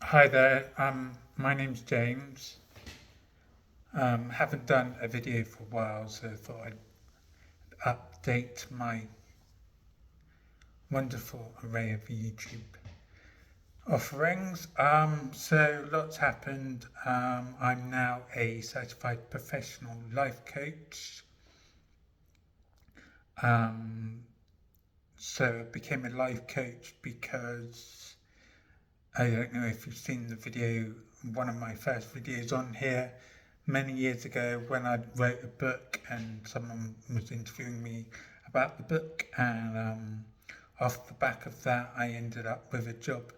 Hi there, my name's James. Haven't done a video for a while, so I thought I'd update my wonderful array of YouTube offerings. So lots happened. I'm now a certified professional life coach. Um, so I became a life coach because I don't know if you've seen the video, one of my first videos on here many years ago when I wrote a book and someone was interviewing me about the book, and off the back of that I ended up with a job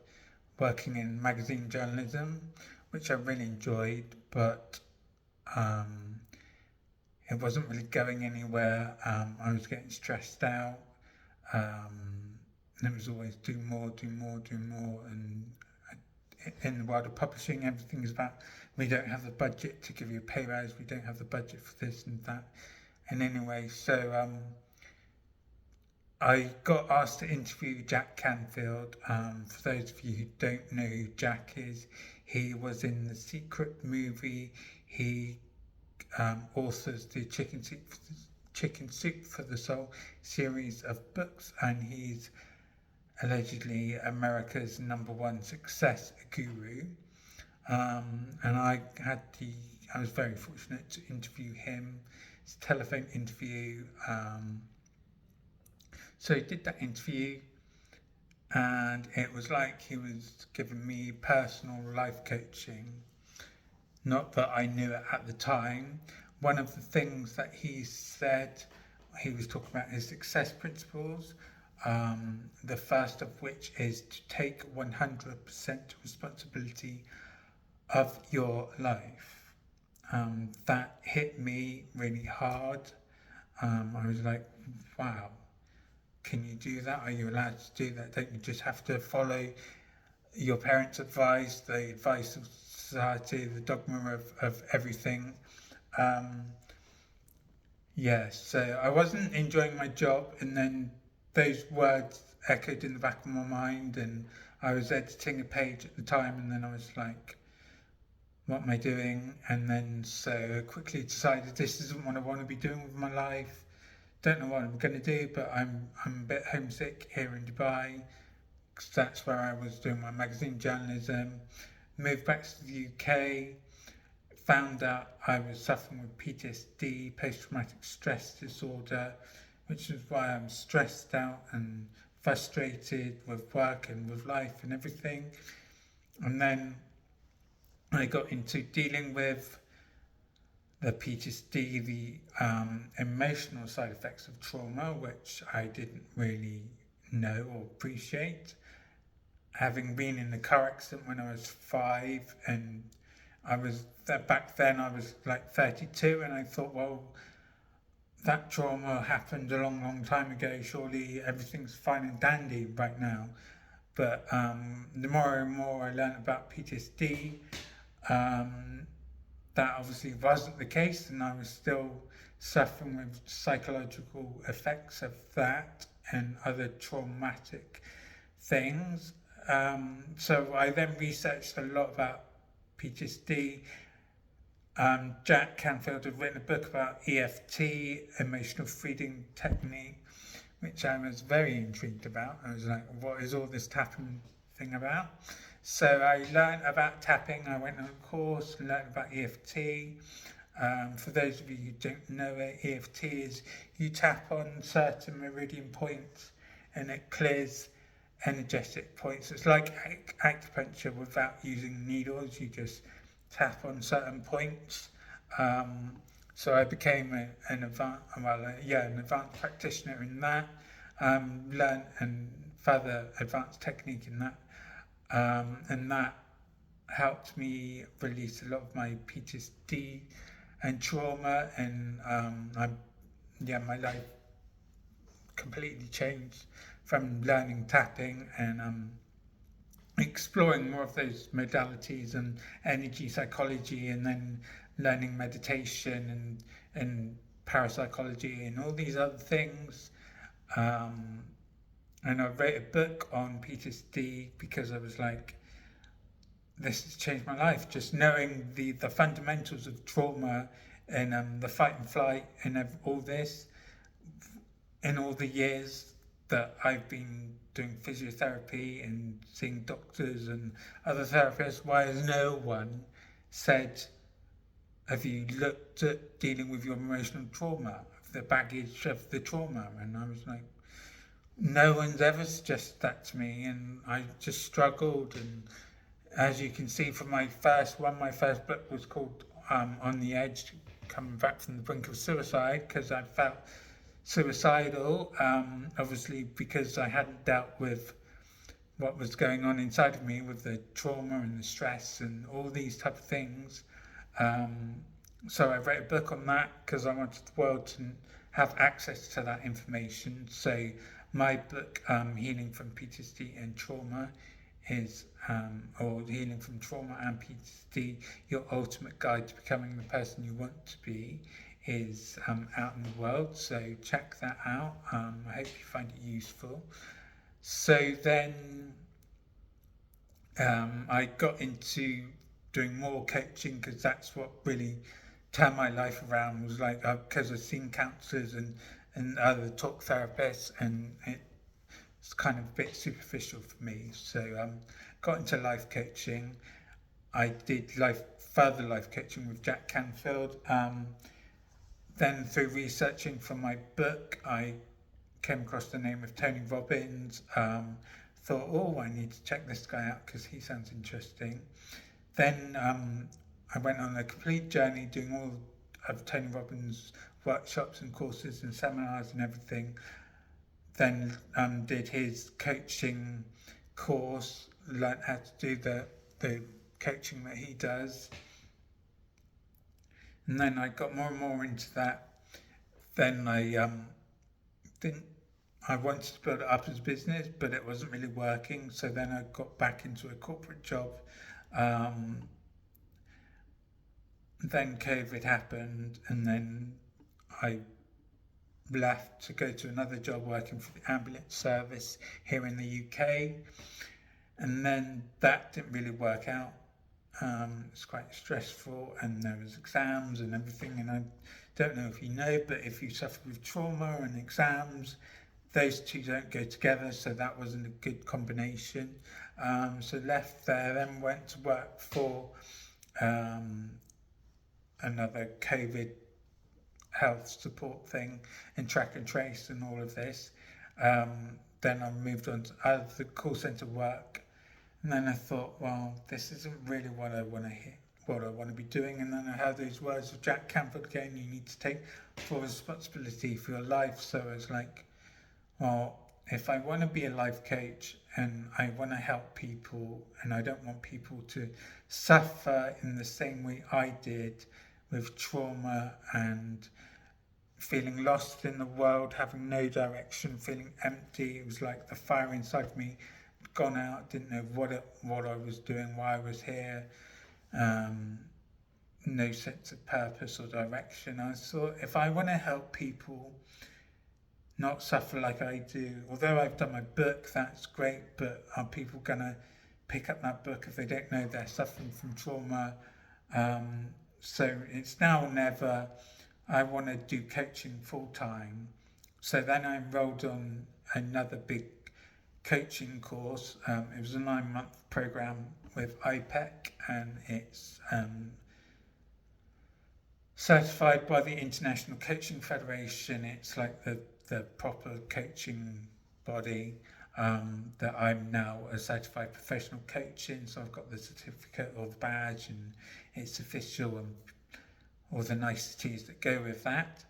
working in magazine journalism, which I really enjoyed, but um, it wasn't really going anywhere. I was getting stressed out. And it was always do more, do more, do more, and in the world of publishing, everything is about we don't have the budget to give you a pay rise, we don't have the budget for this and that. And anyway, so I got asked to interview Jack Canfield. For those of you who don't know who Jack is, he was in the Secret movie. He authors the Chicken Soup for the Soul series of books, and he's allegedly America's #1 success guru. And I was very fortunate to interview him. It's a telephone interview. So he did that interview, and it was like he was giving me personal life coaching. Not that I knew it at the time. One of the things that he said, he was talking about his success principles. The first of which is to take 100% responsibility of your life. That hit me really hard. I was like, wow, can you do that? Are you allowed to do that? Don't you just have to follow your parents' advice, the advice of society, the dogma of everything? Um, yeah, so I wasn't enjoying my job, and then those words echoed in the back of my mind, and I was editing a page at the time, and then I was like, what am I doing? And then so I quickly decided this isn't what I want to be doing with my life. Don't know what I'm going to do, but I'm a bit homesick here in Dubai, because that's where I was doing my magazine journalism. Moved back to the UK, found out I was suffering with PTSD, post-traumatic stress disorder, which is why I'm stressed out and frustrated with work and with life and everything. And then I got into dealing with the PTSD, the emotional side effects of trauma, which I didn't really know or appreciate. Having been in a car accident when I was 5, and back then I was like 32, and I thought, well, that trauma happened a long, long time ago. Surely everything's fine and dandy right now. But the more and more I learned about PTSD, that obviously wasn't the case, and I was still suffering with psychological effects of that and other traumatic things. So I then researched a lot about PTSD. Jack Canfield had written a book about EFT, emotional freedom technique, which I was very intrigued about. I was like, what is all this tapping thing about? So I learned about tapping. I went on a course, learned about EFT. For those of you who don't know it, EFT is you tap on certain meridian points and it clears energetic points. It's like acupuncture without using needles. You just tap on certain points. So I became an advanced practitioner in that. Learned and further advanced technique in that, and that helped me release a lot of my PTSD and trauma, and my life completely changed from learning tapping and exploring more of those modalities and energy psychology, and then learning meditation and parapsychology and all these other things. Um, and I wrote a book on PTSD because I was like, this has changed my life. Just knowing the fundamentals of trauma and the fight and flight and all this in all the years that I've been doing physiotherapy and seeing doctors and other therapists, why has no one said, have you looked at dealing with your emotional trauma, the baggage of the trauma? And I was like, no one's ever suggested that to me, and I just struggled. And as you can see from my first book was called On the Edge, coming back from the brink of suicide, because I felt suicidal, obviously because I hadn't dealt with what was going on inside of me with the trauma and the stress and all these type of things. So I wrote a book on that because I wanted the world to have access to that information. So my book, Healing from PTSD and Trauma, is or Healing from Trauma and PTSD, Your Ultimate Guide to Becoming the Person You Want to Be, is out in the world. So check that out. I hope you find it useful. So then I got into doing more coaching because that's what really turned my life around. Was like because I've seen counsellors and other talk therapists, and it's kind of a bit superficial for me. So got into life coaching. I did further life coaching with Jack Canfield. Then through researching for my book, I came across the name of Tony Robbins. Thought, oh, I need to check this guy out because he sounds interesting. Then I went on a complete journey doing all of Tony Robbins' workshops and courses and seminars and everything. Then did his coaching course, learned how to do the coaching that he does. And then I got more and more into that. Then I wanted to build it up as a business, but it wasn't really working. So then I got back into a corporate job. Then COVID happened, and then I left to go to another job working for the ambulance service here in the UK. And then that didn't really work out. It's quite stressful, and there was exams and everything. And I don't know if you know, but if you suffer with trauma and exams, those two don't go together, so that wasn't a good combination. So left there, then went to work for another COVID health support thing and track and trace and all of this. Then I moved on to other call centre work, and then I thought, well, this isn't really what I want to hear, what I want to be doing. And then I heard those words of Jack Canfield again: you need to take full responsibility for your life. So I was like, well, if I want to be a life coach and I want to help people, and I don't want people to suffer in the same way I did with trauma and feeling lost in the world, having no direction, feeling empty. It was like the fire inside me had gone out, didn't know what I was doing, why I was here, no sense of purpose or direction. I thought, if I want to help people not suffer like I do, although I've done my book, that's great, but are people going to pick up that book if they don't know they're suffering from trauma? So it's now or never. I want to do coaching full time. So then I enrolled on another big coaching course. It was a 9-month program with IPEC, and it's certified by the International Coaching Federation. It's like the proper coaching body. That I'm now a certified professional coach in, so I've got the certificate or the badge, and it's official, and all the niceties that go with that.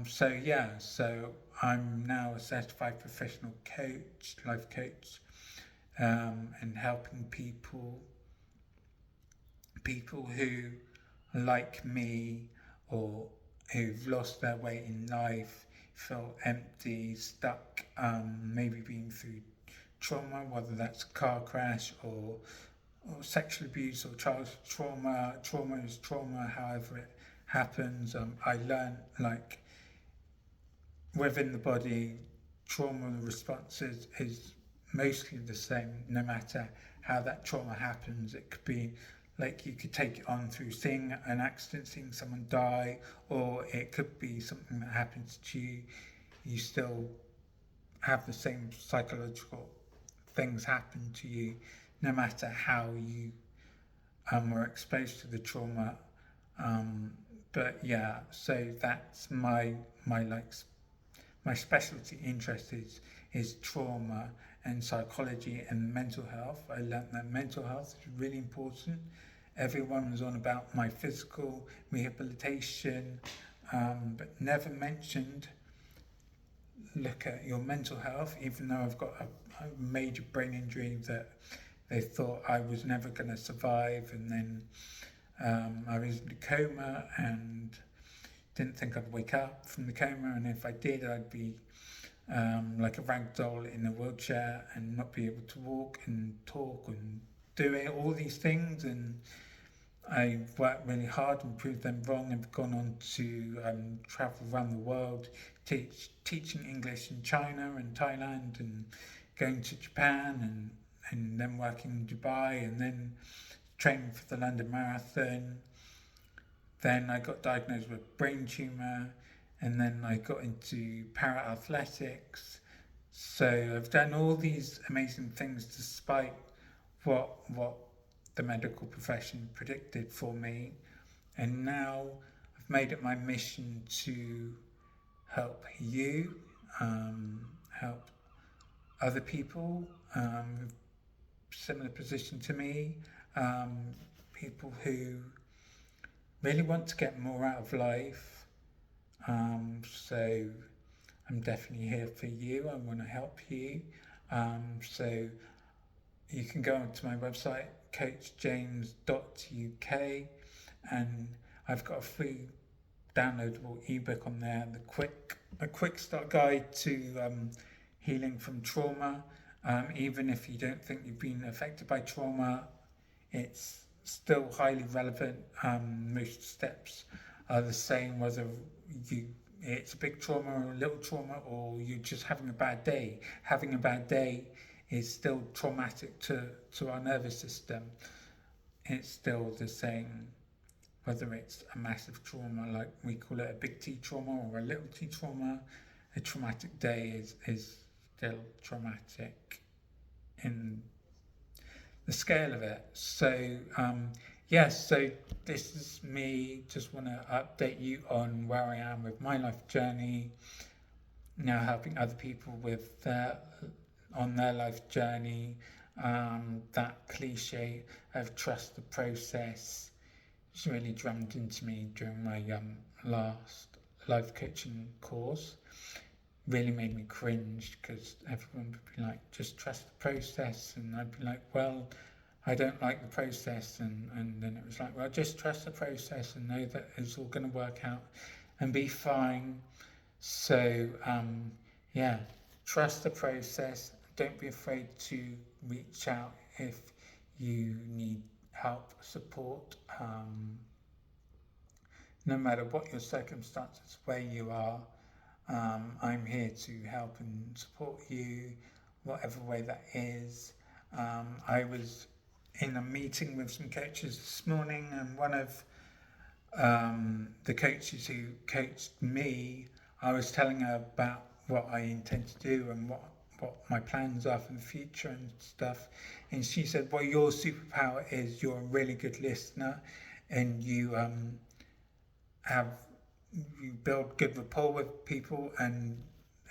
So I'm now a certified professional coach, life coach, and helping people who, like me, or who've lost their way in life, feel empty, stuck, maybe been through trauma, whether that's a car crash or sexual abuse or childhood trauma. Trauma is trauma, however it happens. I learned, like, within the body, trauma responses is mostly the same no matter how that trauma happens. It could be like you could take it on through seeing an accident, seeing someone die, or it could be something that happens to you. You still have the same psychological things happen to you, no matter how you were exposed to the trauma. But yeah, so that's my like my specialty interest is trauma and psychology and mental health. I learned that mental health is really important. Everyone was on about my physical rehabilitation, but never mentioned look at your mental health, even though I've got a major brain injury that they thought I was never going to survive. And then I was in a coma and didn't think I'd wake up from the coma. And if I did, I'd be like a rag doll in a wheelchair and not be able to walk and talk and do it, all these things. And I worked really hard and proved them wrong. I've gone on to travel around the world, teaching English in China and Thailand, and going to Japan, and then working in Dubai, and then training for the London Marathon. Then I got diagnosed with a brain tumour, and then I got into para athletics. So I've done all these amazing things despite what the medical profession predicted for me. And now I've made it my mission to help you, help other people with similar position to me, people who really want to get more out of life. So I'm definitely here for you. I want to help you. So you can go onto my website, coachjames.uk, and I've got a free downloadable ebook on there, a quick start guide to healing from trauma. Even if you don't think you've been affected by trauma, it's still highly relevant. Most steps are the same, whether it's a big trauma or a little trauma, or you're just having a bad day. Having a bad day is still traumatic to our nervous system. It's still the same, whether it's a massive trauma, like we call it a big T trauma, or a little T trauma. A traumatic day is still traumatic in the scale of it. So yes, so this is me. Just want to update you on where I am with my life journey, now helping other people with on their life journey. That cliche of trust the process is really drummed into me during my last life coaching course. Really made me cringe because everyone would be like, just trust the process, and I'd be like, well, I don't like the process, and then it was like, well, just trust the process and know that it's all going to work out and be fine. So yeah, trust the process. Don't be afraid to reach out if you need help, support. No matter what your circumstances, where you are, I'm here to help and support you, whatever way that is. I was in a meeting with some coaches this morning, and one of the coaches who coached me, I was telling her about what I intend to do and what my plans are for the future and stuff. And she said, well, your superpower is you're a really good listener, and you build good rapport with people and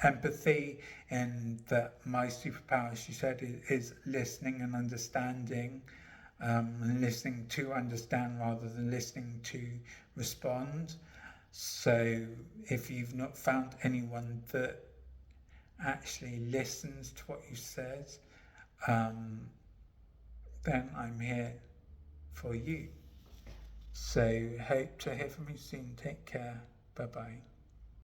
empathy. And that my superpower, she said, is listening and understanding, and listening to understand rather than listening to respond. So if you've not found anyone that actually listens to what you said, then I'm here for you. So hope to hear from you soon. Take care. Bye bye.